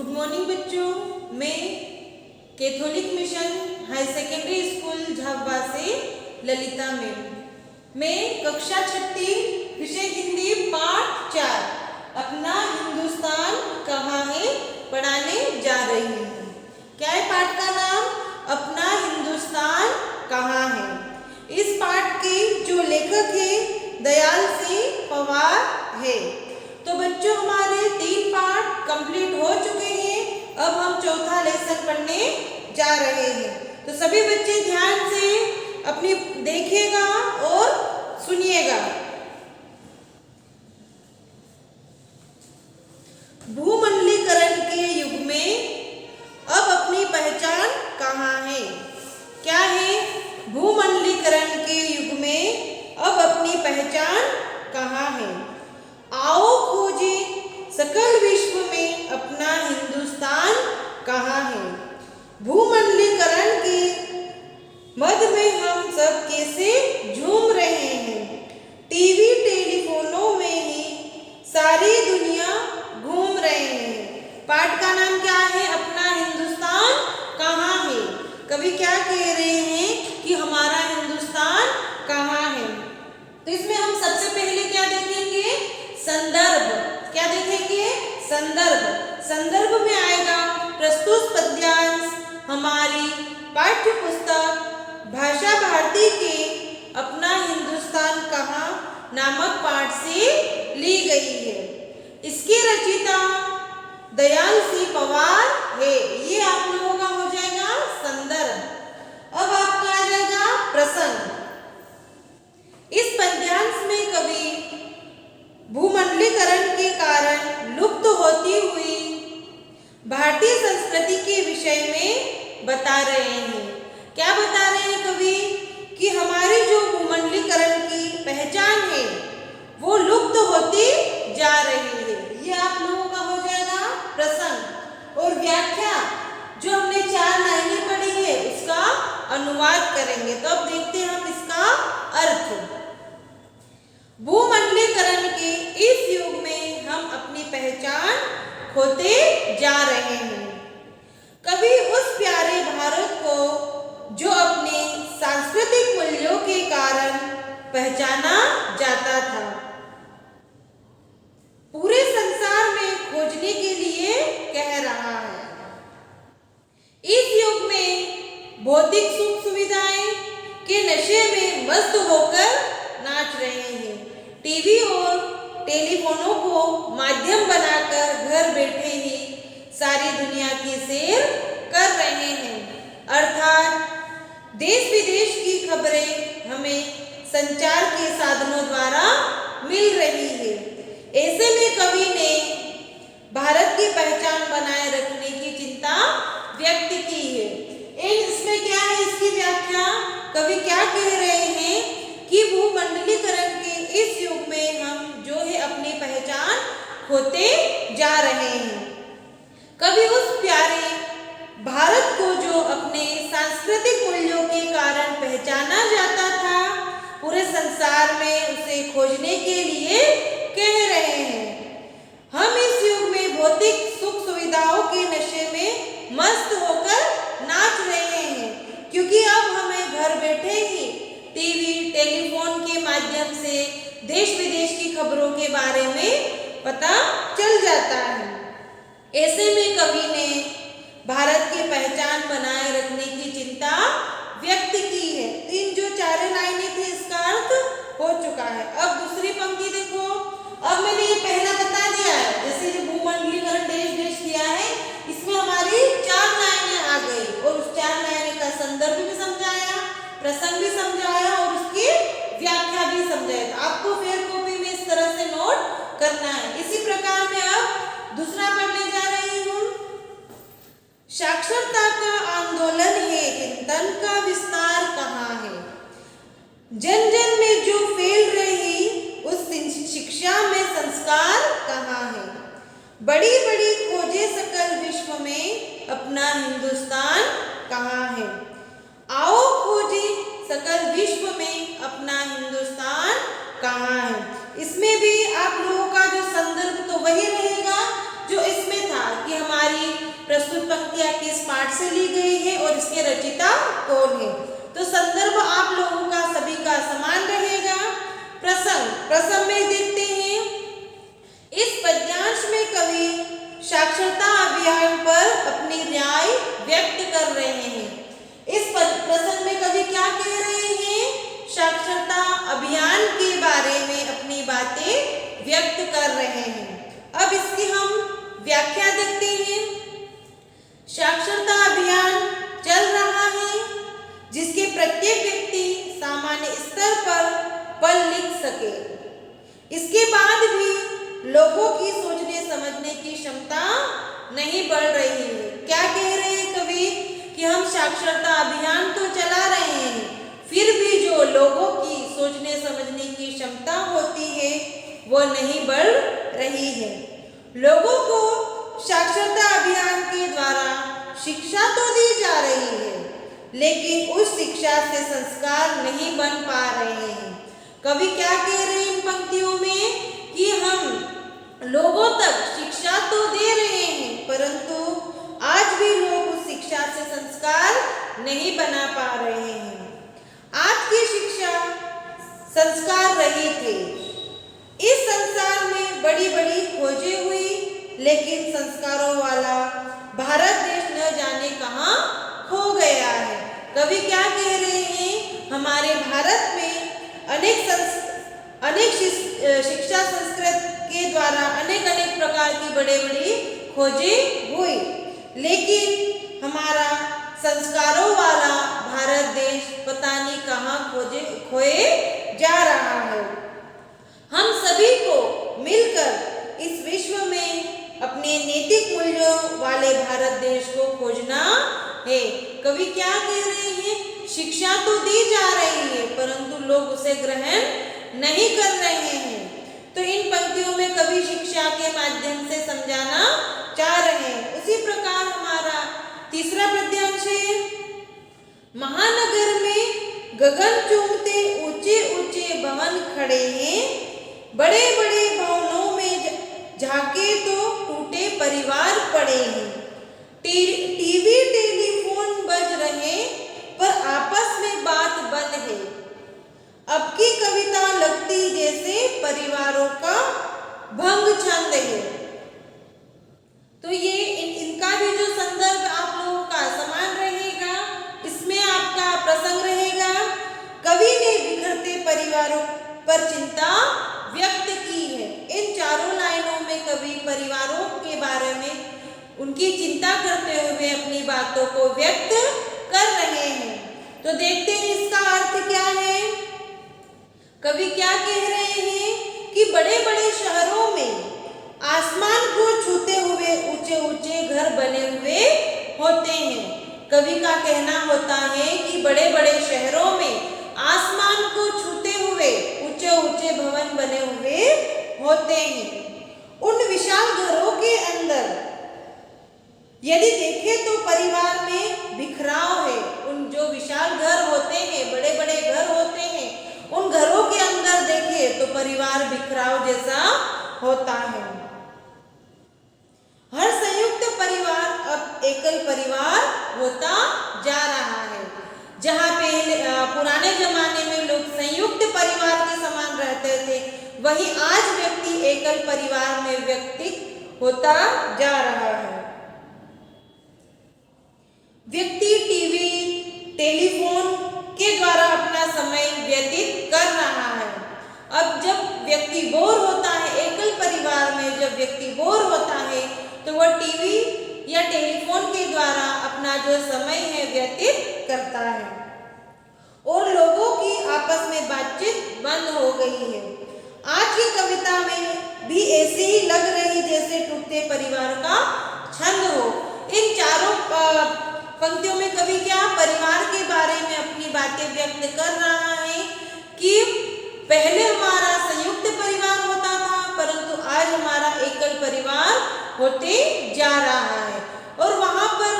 Good morning बच्चों, मैं Catholic mission high secondary school Jhabua से ललिता मैम। मैं कक्षा 6 विषय हिंदी पाठ 4 अपना हिंदुस्तान कहाँ है पढ़ाने जा रही हूँ। क्या है पाठ का नाम? अपना हिंदुस्तान कहाँ है। इस पाठ के जो लेखक है दयाल सिंह पवार है। तो बच्चों हमारे 3 पाठ कंप्लीट हो चुके हैं। अब हम चौथा लेसन पढ़ने जा रहे हैं। तो सभी बच्चे ध्यान से अपनी देखिएगा और सुनिएगा। भूमंडलीकरण के युग में अब अपनी पहचान कहाँ है? क्या है? भूमंडलीकरण के युग में अब अपनी पहचान कहाँ है? आओ खोजे सकल विश्व में अपना हिंदुस्तान कहाँ है। भूमंडलीकरण के मध्य में हम सब कैसे झूम रहे हैं। टीवी टेलीफोनों में ही सारी दुनिया घूम रहे हैं। पाठ का नाम क्या है? अपना हिंदुस्तान कहाँ है। कवि क्या कह रहे हैं कि हमारा हिंदुस्तान कहाँ है। तो इसमें हम सबसे पहले क्या देखेंगे? संदर्भ। क्या देखेंगे? संदर्भ। संदर्भ में आएगा प्रस्तुत पद्यांश हमारी पाठ्य पुस्तक भाषा भारती के अपना हिंदुस्तान कहाँ नामक पाठ से ली गई है। इसके रचयिता दयाल सिंह पवार है। ये आप लोगों का हो जाएगा संदर्भ। अब आपका आ जाएगा प्रसंग। इस पद्यांश में कवि भूमंडलीकरण के कारण लुप्त होती हुई भारतीय संस्कृति के विषय में बता रहे हैं। क्या बता रहे हैं कवि? कि हमारी जो भूमंडलीकरण की पहचान है वो लुप्त होती जा रही है। ये आप लोगों का हो जाएगा प्रसंग। और व्याख्या जो हमने 4 लाइनें पढ़ी है उसका अनुवाद करेंगे। तो अब देखते हैं हम इसका अर्थ। भूमंडलीकरण के इस युग में हम अपनी पहचान खोते जा रहे हैं। कभी उस प्यारे भारत को जो अपने सांस्कृतिक मूल्यों के कारण पहचाना जाता था, पूरे संसार में खोजने के लिए कह रहा है। इस युग में भौतिक सुख सुविधाएं के नशे में मस्त होकर नाच रहे हैं। टीवी और टेलीफोनों को माध्यम बनाकर घर बैठे ही सारी दुनिया की सैर कर रहे हैं। अर्थात देश विदेश की खबरें हमें संचार के साधनों द्वारा मिल रही है। ऐसे में कवि ने भारत की पहचान बनाए रखने की चिंता व्यक्त की है। इसमें क्या है? इसकी व्याख्या कवि क्या कह रहे हैं कि भूमंडलीकरण के इस युग में हम जो है अपनी पहचान खोते जा रहे हैं। कभी उस प्यारे भारत को जो अपने सांस्कृतिक मूल्यों के कारण पहचाना जाता था, पूरे संसार में उसे खोजने के लिए कह रहे हैं। हम इस युग में भौतिक सुख सुविधाओं के नशे में मस्त होकर नाच रहे हैं, क्योंकि अब हमें घर बैठे ही टीवी टेलीफोन के माध्यम से देश विदेश की खबरों के बारे में पता चल जाता है। ऐसे में कवि ने भारत की पहचान बनाए रखने की चिंता व्यक्त की है। इन जो 4 लाइनें थी इसका अर्थ हो चुका है। अब दूसरी पंक्ति देखो। अब मैंने ये पहला बता दिया है, जैसे जो भूमंडलीकरण देश देश किया है, इसमें हमारी 4 लाइनें आ गई और उस 4 लाइनें का संदर्भ भी समझाया, प्रसंग भी समझाया और उसकी व्याख्या भी समझाया। आपको फेयर कॉपी में इस तरह से नोट करना है। इसी प्रकार में अब दूसरा पढ़ने जा रही हूँ। साक्षरता का आंदोलन है, चिंतन का विस्तार कहाँ है। जन जन में जो फैल रही उस शिक्षा में संस्कार कहाँ है। बड़ी बड़ी खोजे सकल विश्व में अपना हिंदुस्तान कहाँ है। आओ खोजे सकल विश्व में अपना हिंदुस्तान कहाँ है। इसमें भी आप लोगों का जो संदर्भ तो वही रहेगा जो इसमें था कि हमारी पाठ से ली गई है और इसके रचयिता कौन है। तो संदर्भ आप लोगों का सभी का समान रहेगा। प्रसंग में देखते हैं, इस पद्यांश में कवि साक्षरता अभियान पर अपनी राय व्यक्त कर रहे हैं। इस प्रसंग में कवि क्या कह रहे हैं? साक्षरता अभियान के बारे में अपनी बातें व्यक्त कर रहे हैं। अब इसकी हम व्याख्या देखते हैं। साक्षरता अभियान चल रहा है जिसके प्रत्येक व्यक्ति सामान्य स्तर पर पढ़ लिख सके। इसके बाद भी लोगों की सोचने समझने की क्षमता नहीं बढ़ रही है। क्या कह रहे हैं कवि कि हम साक्षरता अभियान तो चला रहे हैं, फिर भी जो लोगों की सोचने समझने की क्षमता होती है वो नहीं बढ़ रही है। लोगों को साक्षरता अभियान के द्वारा शिक्षा तो दी जा रही है, लेकिन उस शिक्षा से संस्कार नहीं बन पा रहे हैं। कवि क्या कह रहे हैं इन पंक्तियों में कि हम लोगों तक शिक्षा तो दे रहे हैं, परंतु आज भी लोग उस शिक्षा से संस्कार नहीं बना पा रहे हैं। आज की शिक्षा संस्कार रहित है। इस संसार में बड़ी बड़ी खोजें हुई, लेकिन संस्कारों वाला भारत देश न जाने कहाँ खो गया है। कवि क्या कह रहे हैं? हमारे भारत में अनेक शिक्षा संस्कृत के द्वारा अनेक प्रकार की बड़े बड़ी खोजें हुई, लेकिन हमारा संस्कारों वाला भारत देश पता नहीं कहाँ खोए जा रहा है। हम सभी को मिलकर इस विश्व में अपने नैतिक मूल्यों वाले भारत देश को खोजना है। कवि क्या कह रहे हैं? शिक्षा तो दी जा रही है, परंतु लोग उसे ग्रहण नहीं कर रहे हैं। तो इन पंक्तियों में कवि शिक्षा के माध्यम से समझाना चाह रहे हैं। उसी प्रकार हमारा तीसरा पद्यांश है, महानगर में गगन चूमते ऊंचे ऊंचे भवन खड़े हैं, बड़े बड़े भवनों में झांके तो टूटे परिवार पड़े हैं। टीवी टेलीफोन बज रहे पर आपस में बात बंद है। अब की कविता लगती जैसे परिवारों का भंग छंद है। तो ये इनका भी जो संदर्भ आप लोगों का समान रहेगा, इसमें आपका प्रसंग रहेगा। कवि ने बिखरते परिवारों पर चिंता व्यक्त की है। इन चारों लाइनों में कवि परिवारों के बारे में उनकी चिंता करते हुए अपनी बातों को व्यक्त कर रहे हैं। तो देखते हैं इसका अर्थ क्या है। कवि क्या कह रहे हैं कि बड़े बड़े शहरों में आसमान को छूते हुए ऊंचे ऊंचे घर बने हुए होते हैं। कवि का कहना होता है कि बड़े बड़े शहरों में आसमान को छूते हुए ऊंचे ऊंचे भवन बने हुए होते हैं। उन विशाल घरों के अंदर यदि देखें तो परिवार में बिखराव है। उन जो विशाल घर होते हैं, बड़े बड़े घर होते हैं, उन घरों के अंदर देखें तो परिवार बिखराव जैसा होता है। हर संयुक्त परिवार अब एकल परिवार होता जा रहा है। जहाँ पहले पुराने जमाने में लोग संयुक्त परिवार के समान रहते थे, वहीं आज व्यक्ति एकल परिवार में व्यक्ति होता जा रहा है। व्यक्ति टीवी टेलीफोन के द्वारा अपना समय व्यतीत कर रहा है। अब जब व्यक्ति बोर होता है, एकल परिवार में जब व्यक्ति बोर होता है तो वह टीवी या टेलीफोन के द्वारा अपना जो समय है व्यतीत करता है और लोगों की आपस में बातचीत बंद हो गई है। आज की कविता में भी ऐसे ही लग रही जैसे टूटते परिवार का छंद हो। इन चारों पंक्तियों में कवि क्या परिवार के बारे में अपनी बातें व्यक्त कर रहा है कि पहले हमारा संयुक्त परिवार होता था, परंतु आज हमारा एकल परिवार होते जा रहा है और वहां पर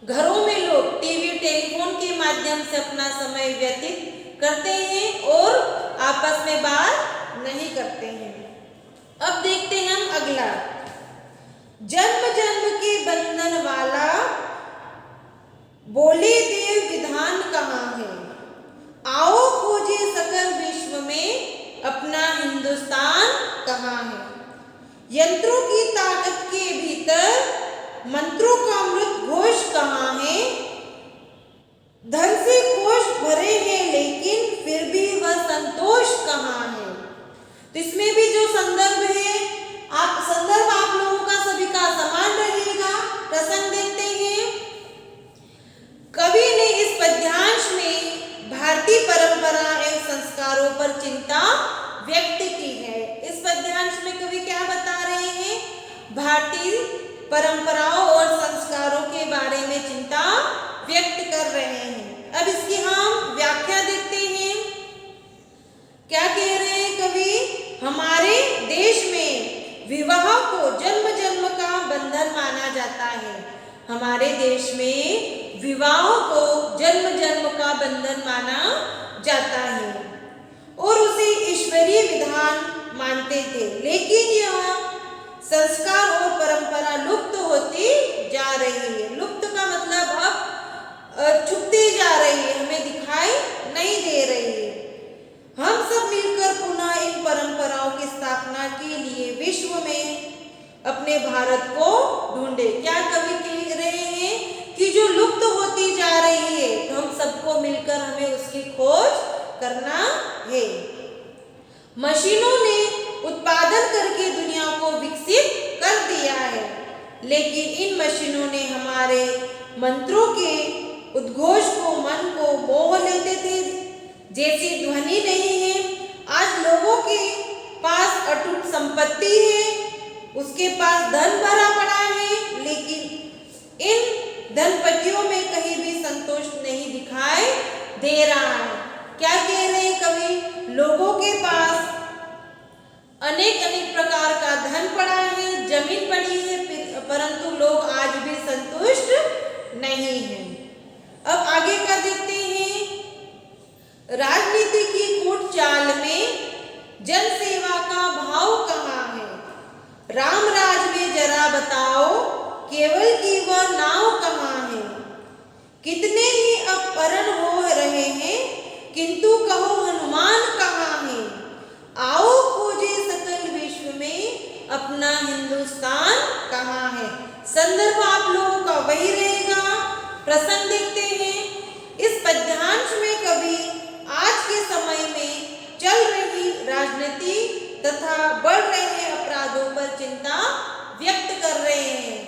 घरों में लोग टीवी टेलीफोन के माध्यम से अपना समय व्यतीत करते हैं और आपस में बात नहीं करते हैं। अब देखते हैं हम अगला, जन्म जन्म के बंधन वाला बोले देव विधान कहाँ है, आओ खोजे सकल विश्व में अपना हिंदुस्तान कहाँ है। यंत्रों की ताकत के भीतर मंत्रों का मृत घोष कहाँ है, धन से कोष भरे हैं लेकिन फिर भी वह संतोष कहाँ है। तो इसमें भी जो संदर्भ है, संदर्भ आप लोगों का सभी का समान रहेगा। प्रसंग देखते हैं। कवि ने इस पद्यांश में भारतीय परंपरा एवं संस्कारों पर चिंता व्यक्त की है। इस पद्यांश में कवि क्या बता रहे हैं, भारतीय परंपराओं और संस्कारों के बारे में चिंता व्यक्त कर रहे हैं। अब इसकी हम व्याख्या देखते हैं। क्या कह रहे हैं कवि, हमारे देश में विवाह को जन्म जन्म का बंधन माना जाता है। हमारे देश में विवाह को जन्म जन्म का बंधन माना जाता है और उसे ईश्वरीय विधान मानते थे, लेकिन यह संस्कार और परंपरा लुप्त होती जा रही है। लुप्त का मतलब अब छुपती जा रही है, हमें दिखाई नहीं दे रही है। हम सब मिलकर पुनः इन परंपराओं की स्थापना के लिए विश्व में अपने भारत को ढूंढे। क्या कवि कह रहे हैं कि जो लुप्त होती जा रही है, तो हम सबको मिलकर हमें उसकी खोज करना है। मशीनों ने उत्पादन करके दुनिया को विकसित कर दिया है, लेकिन इन मशीनों ने हमारे मंत्रों के उद्घोष को, मन को मोह लेते थे जैसी ध्वनि नहीं है। आज लोगों के पास अटूट संपत्ति है, उसके पास धन भरा पड़ा है, लेकिन इन धनपतियों में कहीं भी संतोष नहीं दिखाई दे रहा है। क्या कह रहे हैं कवि, लोगों के पास अनेक अनेक प्रकार का धन पड़ा है, जमीन पड़ी है, परंतु लोग आज भी संतुष्ट नहीं हैं। अब आगे का देखते हैं। राजनीति की कूट चाल में जन सेवा का भाव कहाँ है, राम राज में जरा बताओ केवल की वह नाव कहाँ है। कितने ही अपहरण हो रहे हैं, किंतु कहो हनुमान कहाँ है। आओ खोजे सकल विश्व में अपना हिंदुस्तान कहाँ है। संदर्भ आप लोगों का वही रहेगा। प्रसंग देखते हैं। इस पद्यांश में कवि आज के समय में चल रही राजनीति तथा बढ़ रहे अपराधों पर चिंता व्यक्त कर रहे हैं।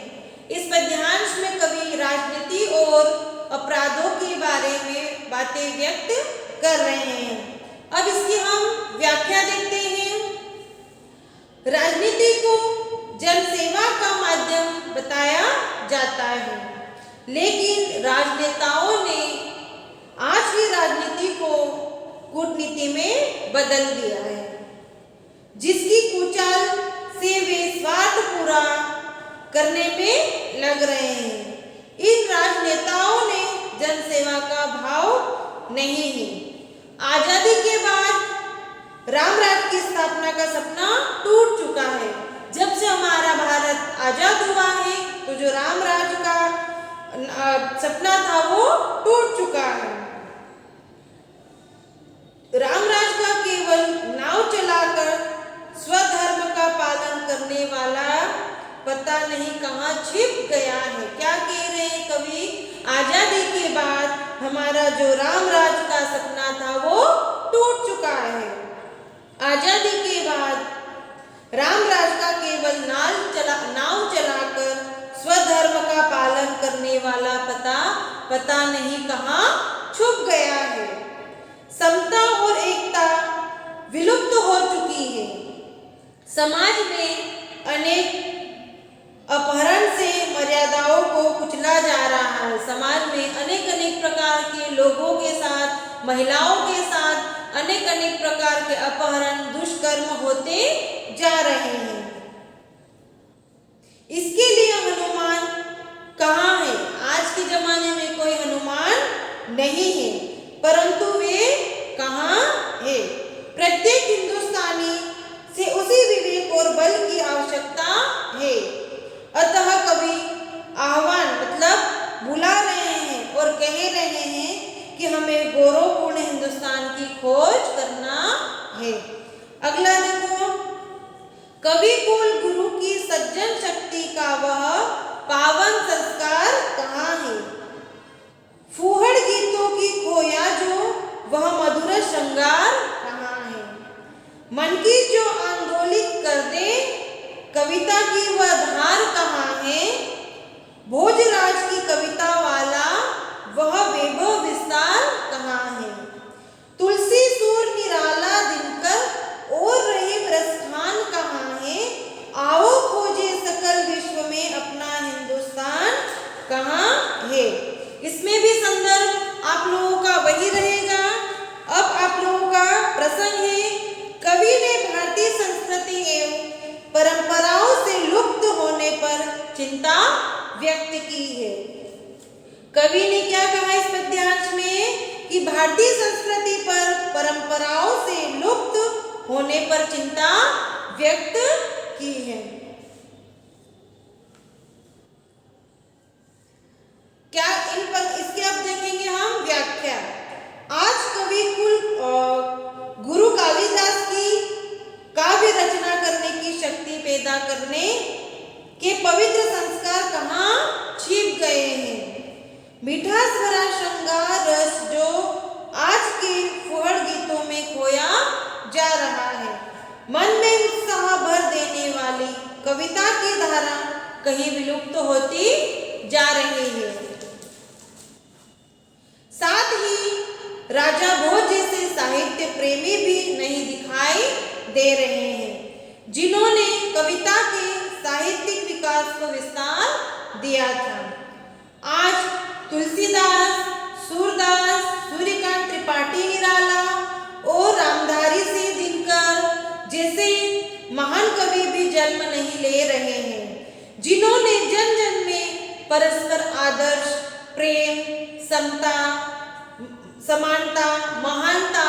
इस पद्यांश में कवि राजनीति और अपराधों के बारे में बातें व्यक्त कर रहे हैं। अब इसकी हम व्याख्या देखते हैं। राजनीति को जनसेवा का माध्यम बताया जाता है, लेकिन राजनेताओं ने आज की राजनीति को कूटनीति में बदल दिया है, जिसकी कुचाल से वे स्वार्थ पूरा करने में लग रहे हैं। इन राजनेताओं ने जनसेवा का भाव नहीं है। आजादी के बाद राम राज्य की स्थापना का सपना टूट चुका है। जब से हमारा भारत आजाद हुआ है, तो जो राम राज्य का सपना था वो टूट चुका है। राम राज्य का केवल नाव चलाकर स्वधर्म का पालन करने वाला पता नहीं कहाँ छिप गया है। क्या कह रहे हैं कवि, आजादी के बाद हमारा जो राम राज्य का सपना था वो टूट चुका है। आजादी के बाद राम राज्य का केवल नाव चलाकर स्वधर्म का पालन करने वाला पता नहीं कहाँ छुप गया है। समता और एकता विलुप्त हो चुकी है। समाज में अनेक अपहरण से मर्यादाओं को कुचला जा रहा है। समाज में अनेक अनेक प्रकार के लोगों के साथ, महिलाओं के साथ अनेक प्रकार के अपहरण, दुष्कर्म होते जा रहे हैं। इसके लिए हनुमान कहाँ है? आज के जमाने में कोई हनुमान नहीं है, परंतु वे कहाँ है? प्रत्येक हिंदुस्तानी से उसी विवेक और बल की आवश्यकता है। अतः कवि आह्वान मतलब बुला रहे हैं और कवि कुल गुरु की सज्जन शक्ति का वह पावन संस्कार कहाँ है। फूहड़ गीतों की खोया जो वह मधुर श्रृंगार कहाँ है। मन की जो आंदोलित कर दे कविता की वह धार कहाँ है। भोजराज की कविता वाला वह वैभव विस्तार कहाँ है। तुलसी सूर निराला दिनकर और रहे प्रस्थान कहाँ है। आओ खोजे सकल विश्व में अपना हिंदुस्तान कहाँ है। इसमें भी संदर्भ आप लोगों का वही रहेगा। अब आप लोगों का प्रसंग है, कवि ने भारतीय संस्कृति एवं परंपराओं से लुप्त होने पर चिंता व्यक्त की है। कवि ने क्या कहा इस पद्यांश में कि भारतीय संस्कृति पर परंपराओं से लुप्त होने पर चिंता व्यक्त की है। क्या इसके अब देखेंगे हम व्याख्या। आज कवि कुल गुरु कालिदास की काव्य रचना करने की शक्ति पैदा करने के पवित्र संस्कार कहाँ छिप गए हैं। मिठास भरा श्रृंगार रस जो आज के फुहड़ गीतों में खोया जा रहा है। मन में उत्साह भर देने वाली कविता की धारा कहीं विलुप्त होती जा रही है। साथ ही राजा भोज जैसे साहित्य प्रेमी भी नहीं दिखाई दे रहे हैं, जिन्होंने कविता के साहित्यिक विकास को विस्तार दिया था। आज तुलसीदास, सूरदास, सूर्यकांत त्रिपाठी निराला और रामधारी सिंह दिनकर जैसे महान कवि भी जन्म नहीं ले रहे हैं, जिन्होंने जन जन में परस्पर आदर्श, प्रेम, समता, समानता, महानता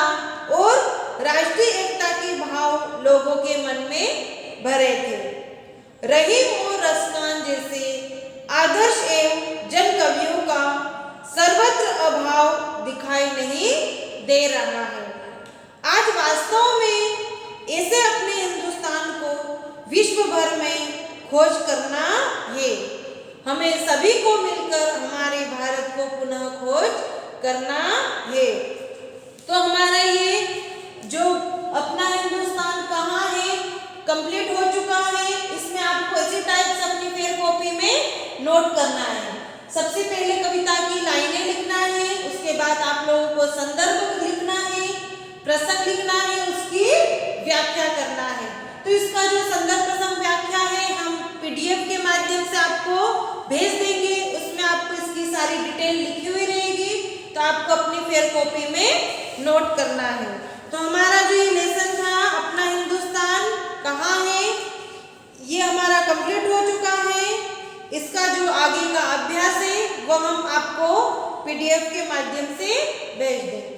और राष्ट्रीय एकता के भाव लोगों के मन में भरे थे। रहीम और रसखान जैसे आदर्श एवं जन कवियों का सर्वत्र अभाव दिखाई नहीं दे रहा है। आज वास्तव में ऐसे अपने हिंदुस्तान को विश्व भर में खोज करना है। हमें सभी को मिलकर हमारे भारत को पुनः खोज करना है। तो हमारा ये जो अपना हिंदुस्तान कहाँ है कंप्लीट हो चुका है। इसमें आपको ऐसे टाइप्स अपनी फेयर कॉपी में नोट करना है। सबसे पहले कविता की लाइनें लिखना है, उसके बाद आप लोगों को संदर्भ लिखना है, प्रसंग लिखना है, उसकी व्याख्या करना है। तो इसका जो संदर्भ प्रसंग व्याख्या है हम PDF के माध्यम से आपको भेज देंगे। उसमें आपको इसकी सारी डिटेल लिखी हुई रहेगी, तो आपको अपनी फेयर कॉपी में नोट करना है। तो हमारा जो ये लेसन था अपना हिंदुस्तान कहाँ है, ये हमारा कंप्लीट हो चुका है। इसका जो आगे का अभ्यास है वो हम आपको PDF के माध्यम से भेज देंगे।